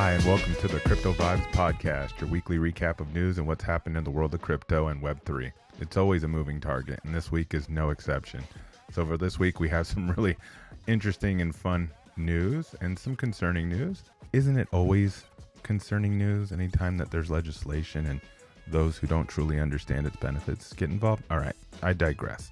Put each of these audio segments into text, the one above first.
Hi, and welcome to the Crypto Vibes Podcast, your weekly recap of news and what's happened in the world of crypto and Web3. It's always a moving target, and this week is no exception. So for this week, we have some really interesting and fun news and some concerning news. Isn't it always concerning news anytime that there's legislation and those who don't truly understand its benefits get involved? All right, I digress.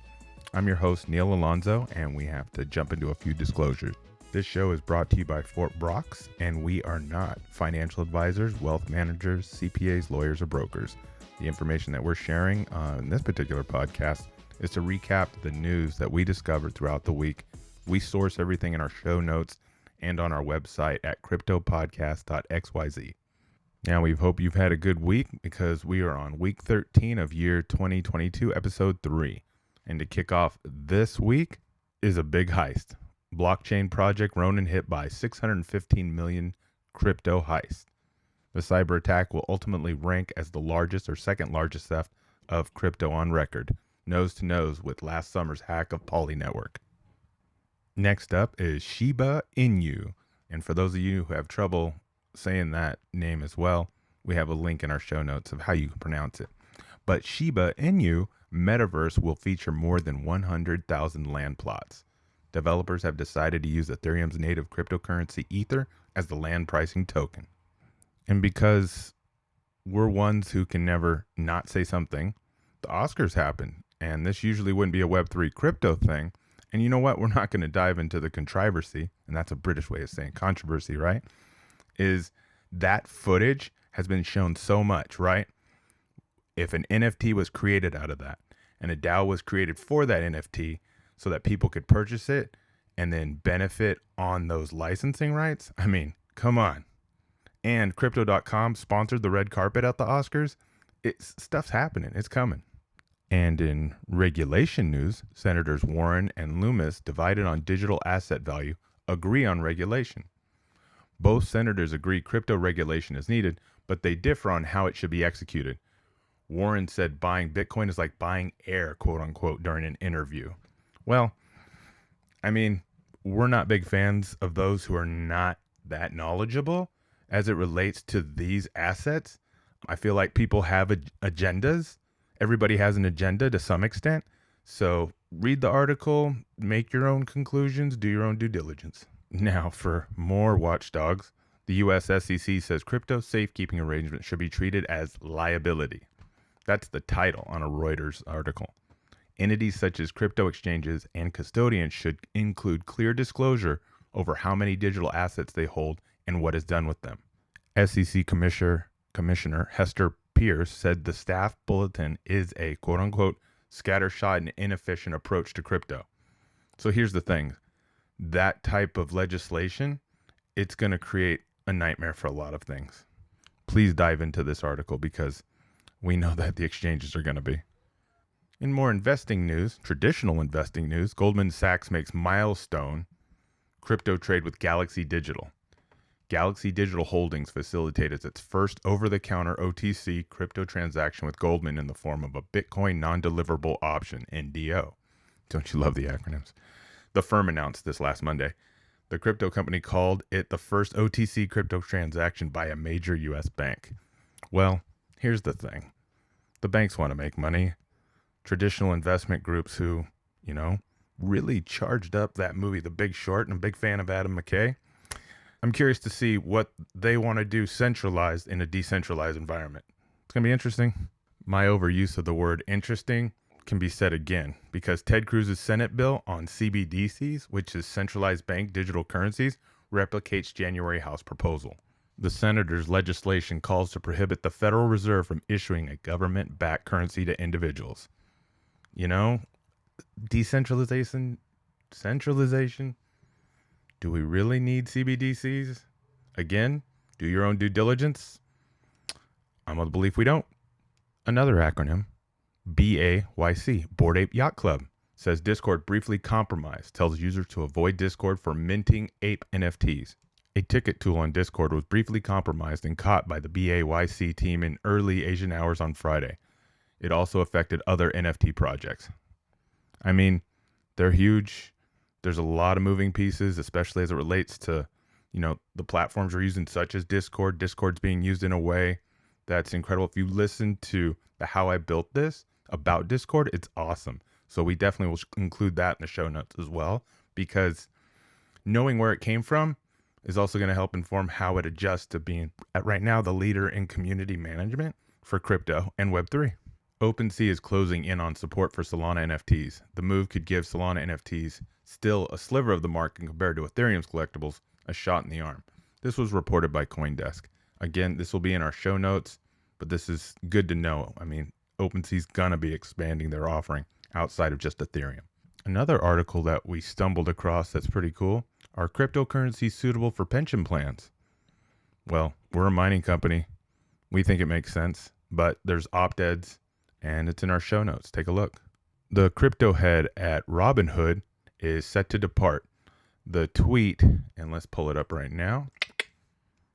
I'm your host, Neil Alonzo, and we have to jump into a few disclosures. This show is brought to you by Fort Brox, and we are not financial advisors, wealth managers, CPAs, lawyers, or brokers. The information that we're sharing on this particular podcast is to recap the news that we discovered throughout the week. We source everything in our show notes and on our website at cryptopodcast.xyz. Now, we hope you've had a good week because we are on week 13 of year 2022, episode 3. And to kick off this week is a big heist. Blockchain project Ronin hit by 615 million crypto heist. The cyber attack will ultimately rank as the largest or second largest theft of crypto on record, nose to nose with last summer's hack of Poly Network. Next up is Shiba Inu. And for those of you who have trouble saying that name as well, we have a link in our show notes of how you can pronounce it. But Shiba Inu Metaverse will feature more than 100,000 land plots. Developers have decided to use Ethereum's native cryptocurrency Ether as the land pricing token. And because we're ones who can never not say something, the Oscars happened. And this usually wouldn't be a Web3 crypto thing. And you know what? We're not going to dive into the controversy, and that's a British way of saying controversy, right? Is that footage has been shown so much, right? If an NFT was created out of that, and a DAO was created for that NFT, so that people could purchase it and then benefit on those licensing rights. I mean, come on. And Crypto.com sponsored the red carpet at the Oscars. Stuff's happening. It's coming. And in regulation news, Senators Warren and Lummis, divided on digital asset value, agree on regulation. Both senators agree crypto regulation is needed, but they differ on how it should be executed. Warren said buying Bitcoin is like buying air, quote unquote, during an interview. Well, I mean, we're not big fans of those who are not that knowledgeable as it relates to these assets. I feel like people have agendas. Everybody has an agenda to some extent. So read the article, make your own conclusions, do your own due diligence. Now, for more watchdogs, the US SEC says crypto safekeeping arrangements should be treated as liability. That's the title on a Reuters article. Entities such as crypto exchanges and custodians should include clear disclosure over how many digital assets they hold and what is done with them. SEC Commissioner Hester Pierce said the staff bulletin is a quote-unquote scattershot and inefficient approach to crypto. So here's the thing. That type of legislation, it's going to create a nightmare for a lot of things. Please dive into this article because we know that the exchanges are going to be. In more investing news, traditional investing news, Goldman Sachs makes Milestone crypto trade with Galaxy Digital. Galaxy Digital Holdings facilitated its first over-the-counter OTC crypto transaction with Goldman in the form of a Bitcoin non-deliverable option, NDO. Don't you love the acronyms? The firm announced this last Monday. The crypto company called it the first OTC crypto transaction by a major U.S. bank. Well, here's the thing. The banks want to make money. Traditional investment groups who, really charged up that movie, The Big Short, and I'm a big fan of Adam McKay. I'm curious to see what they want to do centralized in a decentralized environment. It's going to be interesting. My overuse of the word interesting can be said again because Ted Cruz's Senate bill on CBDCs, which is centralized bank digital currencies, replicates January House proposal. The senator's legislation calls to prohibit the Federal Reserve from issuing a government-backed currency to individuals. Decentralization, centralization. Do we really need CBDCs? Again, do your own due diligence. I'm of the belief we don't. Another acronym, BAYC, Bored Ape Yacht Club, says Discord briefly compromised, tells users to avoid Discord for minting ape NFTs. A ticket tool on Discord was briefly compromised and caught by the BAYC team in early Asian hours on Friday. It also affected other NFT projects. I mean, they're huge. There's a lot of moving pieces, especially as it relates to the platforms we're using, such as Discord. Discord's being used in a way that's incredible. If you listen to the How I Built This about Discord, it's awesome. So we definitely will include that in the show notes as well, because knowing where it came from is also going to help inform how it adjusts to being, right now, the leader in community management for crypto and Web3. OpenSea is closing in on support for Solana NFTs. The move could give Solana NFTs, still a sliver of the market compared to Ethereum's collectibles, a shot in the arm. This was reported by CoinDesk. Again, this will be in our show notes, but this is good to know. I mean, OpenSea's gonna be expanding their offering outside of just Ethereum. Another article that we stumbled across that's pretty cool: are cryptocurrencies suitable for pension plans? Well, we're a mining company. We think it makes sense, but there's op-eds, and it's in our show notes. Take a look. The crypto head at Robinhood is set to depart. The tweet, and let's pull it up right now,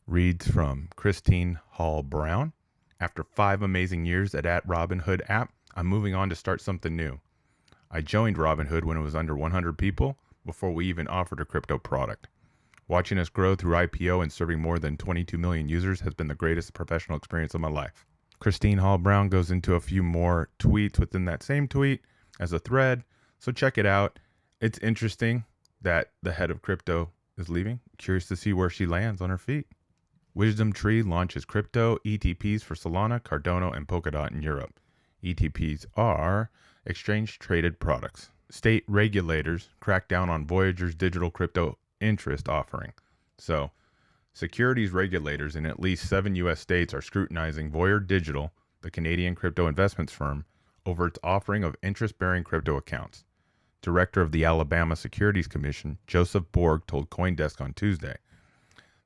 reads from Christine Hall Brown. After 5 amazing years at Robinhood app, I'm moving on to start something new. I joined Robinhood when it was under 100 people before we even offered a crypto product. Watching us grow through IPO and serving more than 22 million users has been the greatest professional experience of my life. Christine Hall Brown goes into a few more tweets within that same tweet as a thread, so check it out. It's interesting that the head of crypto is leaving. Curious to see where she lands on her feet. Wisdom Tree launches crypto ETPs for Solana, Cardano, and Polkadot in Europe. ETPs are exchange-traded products. State regulators crack down on Voyager's digital crypto interest offering. So, securities regulators in at least 7 U.S. states are scrutinizing Voyager Digital, the Canadian crypto investments firm, over its offering of interest-bearing crypto accounts. Director of the Alabama Securities Commission, Joseph Borg, told CoinDesk on Tuesday.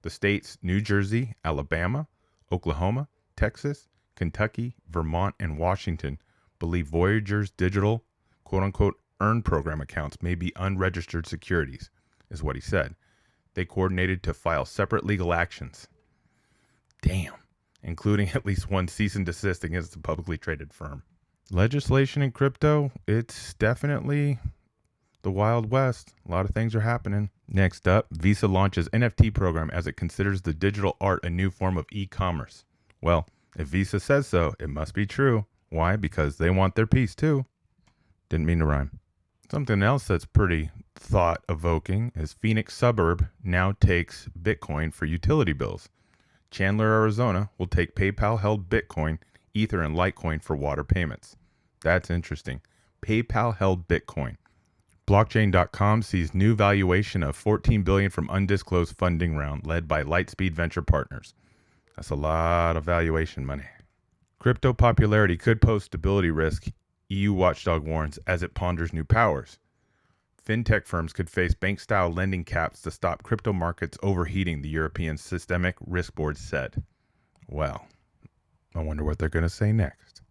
The states New Jersey, Alabama, Oklahoma, Texas, Kentucky, Vermont, and Washington believe Voyager's digital, quote-unquote, earn program accounts may be unregistered securities, is what he said. They coordinated to file separate legal actions. Damn. Including at least one cease and desist against the publicly traded firm. Legislation in crypto, it's definitely the Wild West. A lot of things are happening. Next up, Visa launches NFT program as it considers the digital art a new form of e-commerce. Well, if Visa says so, it must be true. Why? Because they want their piece too. Didn't mean to rhyme. Something else that's pretty thought-evoking is Phoenix Suburb now takes Bitcoin for utility bills. Chandler, Arizona will take PayPal-held Bitcoin, Ether, and Litecoin for water payments. That's interesting. PayPal-held Bitcoin. Blockchain.com sees new valuation of $14 billion from undisclosed funding round led by Lightspeed Venture Partners. That's a lot of valuation money. Crypto popularity could pose stability risk, EU watchdog warns, as it ponders new powers. Fintech firms could face bank-style lending caps to stop crypto markets overheating, the European Systemic Risk Board said. Well, I wonder what they're going to say next.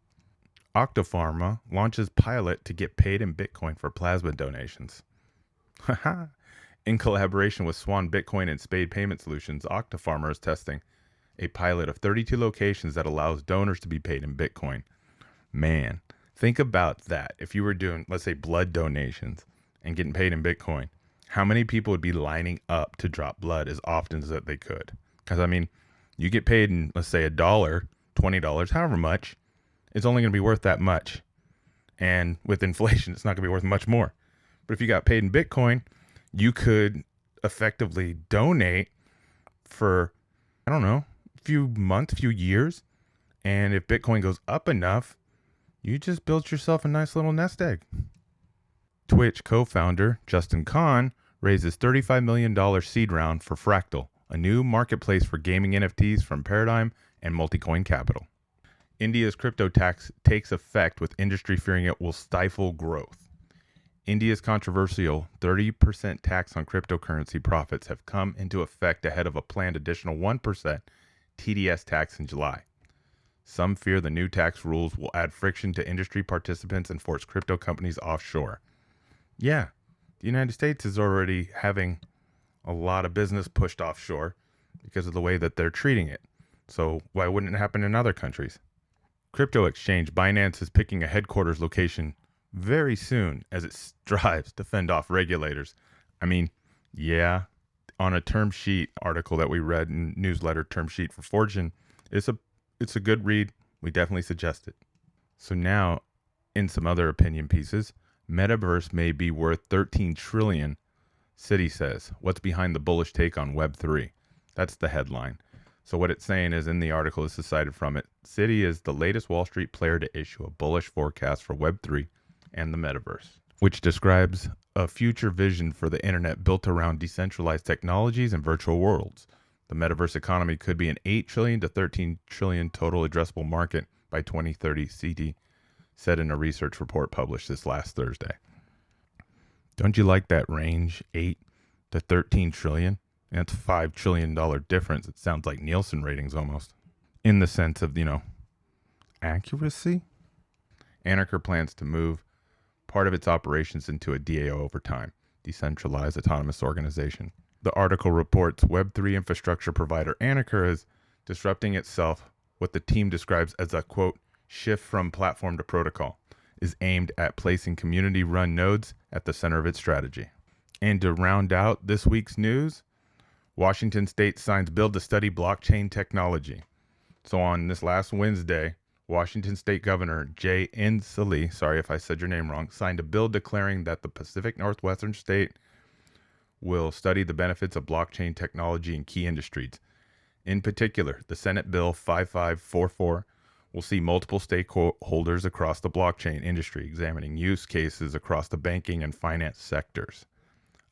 Octapharma launches pilot to get paid in Bitcoin for plasma donations. In collaboration with Swan Bitcoin and Spade Payment Solutions, Octapharma is testing a pilot of 32 locations that allows donors to be paid in Bitcoin. Man, think about that. If you were doing, let's say, blood donations and getting paid in Bitcoin, how many people would be lining up to drop blood as often as that they could? Because, I mean, you get paid in, let's say, $1, $20, however much, it's only going to be worth that much. And with inflation, it's not going to be worth much more. But if you got paid in Bitcoin, you could effectively donate for, I don't know, a few months, few years. And if Bitcoin goes up enough, you just built yourself a nice little nest egg. Twitch co-founder Justin Kan raises $35 million seed round for Fractal, a new marketplace for gaming NFTs from Paradigm and Multicoin Capital. India's crypto tax takes effect, with industry fearing it will stifle growth. India's controversial 30% tax on cryptocurrency profits have come into effect ahead of a planned additional 1% TDS tax in July. Some fear the new tax rules will add friction to industry participants and force crypto companies offshore. Yeah, the United States is already having a lot of business pushed offshore because of the way that they're treating it. So why wouldn't it happen in other countries? Crypto exchange Binance is picking a headquarters location very soon as it strives to fend off regulators. I mean, yeah, on a term sheet article that we read in newsletter term sheet for Fortune. It's a good read. We definitely suggest it. So now, in some other opinion pieces, Metaverse may be worth 13 trillion, Citi says. What's behind the bullish take on Web3? That's the headline. So what it's saying is, in the article, this is cited from it, Citi is the latest Wall Street player to issue a bullish forecast for Web3 and the Metaverse, which describes a future vision for the internet built around decentralized technologies and virtual worlds. The Metaverse economy could be an 8 trillion to 13 trillion total addressable market by 2030, Citi said in a research report published this last Thursday. Don't you like that range, 8 to 13 trillion? That's $5 trillion difference. It sounds like Nielsen ratings almost, in the sense of, accuracy. Anarcher plans to move part of its operations into a DAO over time, decentralized autonomous organization. The article reports Web3 infrastructure provider Anarcher is disrupting itself. What the team describes as a, quote, shift from platform to protocol is aimed at placing community-run nodes at the center of its strategy. And to round out this week's news, Washington State signs bill to study blockchain technology. So on this last Wednesday, Washington State Governor Jay Inslee, sorry if I said your name wrong, signed a bill declaring that the Pacific Northwestern state will study the benefits of blockchain technology in key industries. In particular, the Senate Bill 5544 will see multiple stakeholders across the blockchain industry examining use cases across the banking and finance sectors.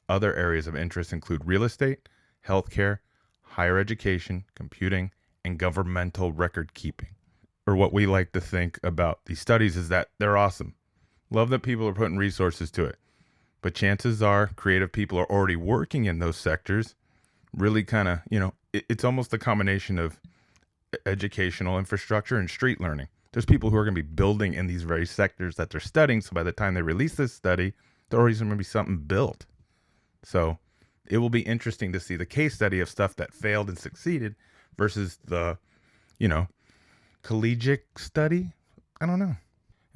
Other areas of interest include real estate, healthcare, higher education, computing, and governmental record keeping. Or what we like to think about these studies is that they're awesome. Love that people are putting resources to it. But chances are creative people are already working in those sectors. Really kind of, it's almost a combination of educational infrastructure and street learning. There's people who are going to be building in these very sectors that they're studying. So by the time they release this study, there already going to be something built. So it will be interesting to see the case study of stuff that failed and succeeded versus the, collegiate study. I don't know.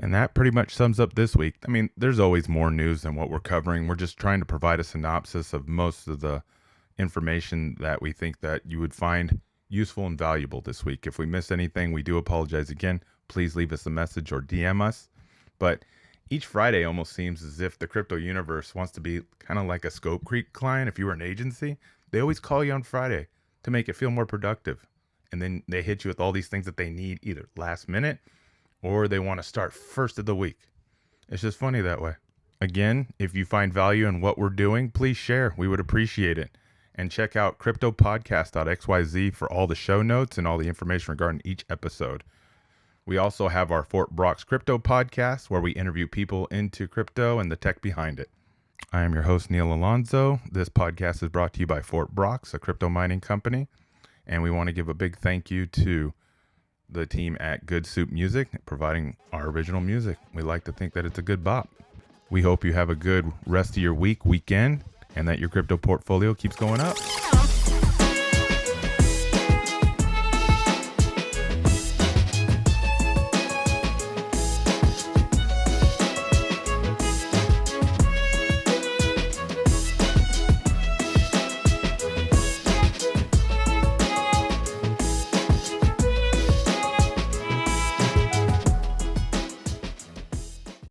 And that pretty much sums up this week. I mean, there's always more news than what we're covering. We're just trying to provide a synopsis of most of the information that we think that you would find useful and valuable this week. If we missed anything, we do apologize again. Please leave us a message or DM us. But each Friday almost seems as if the crypto universe wants to be kind of like a Scope Creek client. If you were an agency, they always call you on Friday to make it feel more productive. And then they hit you with all these things that they need either last minute or they want to start first of the week. It's just funny that way. Again, if you find value in what we're doing, please share. We would appreciate it. And check out cryptopodcast.xyz for all the show notes and all the information regarding each episode. We also have our Fort Brox Crypto Podcast, where we interview people into crypto and the tech behind it. I am your host, Neil Alonzo. This podcast is brought to you by Fort Brox, a crypto mining company. And we want to give a big thank you to the team at Good Soup Music, providing our original music. We like to think that it's a good bop. We hope you have a good rest of your weekend, and that your crypto portfolio keeps going up.